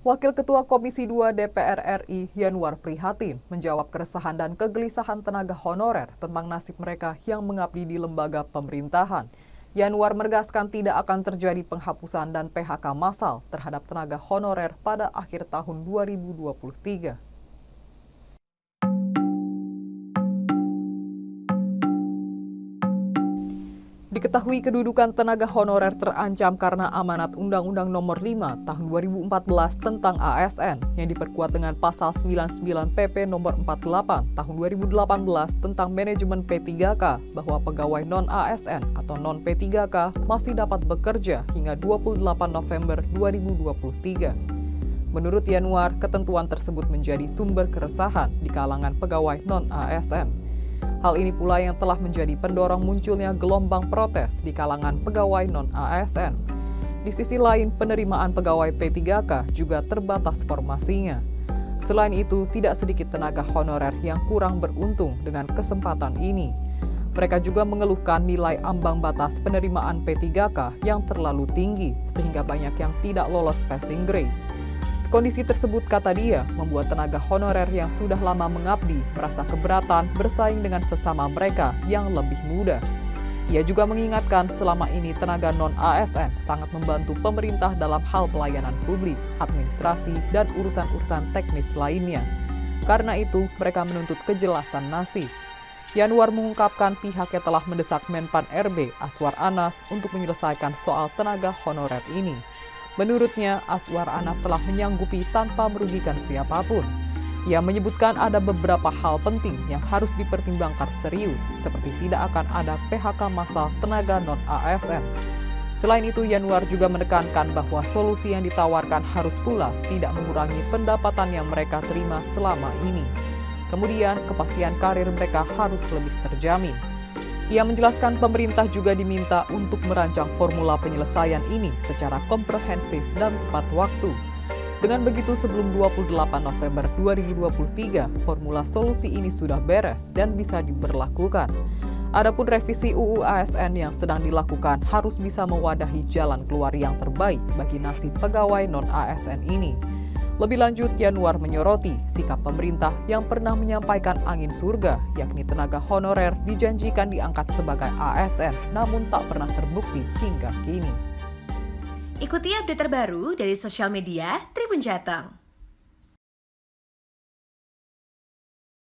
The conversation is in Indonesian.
Wakil Ketua Komisi 2 DPR RI Yanwar Prihatin menjawab keresahan dan kegelisahan tenaga honorer tentang nasib mereka yang mengabdi di lembaga pemerintahan. Yanwar menegaskan tidak akan terjadi penghapusan dan PHK massal terhadap tenaga honorer pada akhir tahun 2023. Diketahui kedudukan tenaga honorer terancam karena amanat Undang-Undang Nomor 5 Tahun 2014 tentang ASN yang diperkuat dengan Pasal 99 PP Nomor 48 Tahun 2018 tentang manajemen P3K bahwa pegawai non-ASN atau non-P3K masih dapat bekerja hingga 28 November 2023. Menurut Yanwar, ketentuan tersebut menjadi sumber keresahan di kalangan pegawai non-ASN. Hal ini pula yang telah menjadi pendorong munculnya gelombang protes di kalangan pegawai non-ASN. Di sisi lain, penerimaan pegawai P3K juga terbatas formasinya. Selain itu, tidak sedikit tenaga honorer yang kurang beruntung dengan kesempatan ini. Mereka juga mengeluhkan nilai ambang batas penerimaan P3K yang terlalu tinggi, sehingga banyak yang tidak lolos passing grade. Kondisi tersebut, kata dia, membuat tenaga honorer yang sudah lama mengabdi merasa keberatan bersaing dengan sesama mereka yang lebih muda. Ia juga mengingatkan selama ini tenaga non-ASN sangat membantu pemerintah dalam hal pelayanan publik, administrasi, dan urusan-urusan teknis lainnya. Karena itu, mereka menuntut kejelasan nasib. Yanwar mengungkapkan pihaknya telah mendesak Menpan RB Aswar Anas untuk menyelesaikan soal tenaga honorer ini. Menurutnya, Aswar Anas telah menyanggupi tanpa merugikan siapapun. Ia menyebutkan ada beberapa hal penting yang harus dipertimbangkan serius, seperti tidak akan ada PHK massal tenaga non-ASN. Selain itu, Yanwar juga menekankan bahwa solusi yang ditawarkan harus pula tidak mengurangi pendapatan yang mereka terima selama ini. Kemudian, kepastian karir mereka harus lebih terjamin. Ia menjelaskan pemerintah juga diminta untuk merancang formula penyelesaian ini secara komprehensif dan tepat waktu. Dengan begitu, sebelum 28 November 2023, formula solusi ini sudah beres dan bisa diberlakukan. Adapun revisi UU ASN yang sedang dilakukan harus bisa mewadahi jalan keluar yang terbaik bagi nasib pegawai non-ASN ini. Lebih lanjut, Yanwar menyoroti sikap pemerintah yang pernah menyampaikan angin surga, yakni tenaga honorer dijanjikan diangkat sebagai ASN, namun tak pernah terbukti hingga kini. Ikuti update terbaru dari sosial media Tribun Jateng.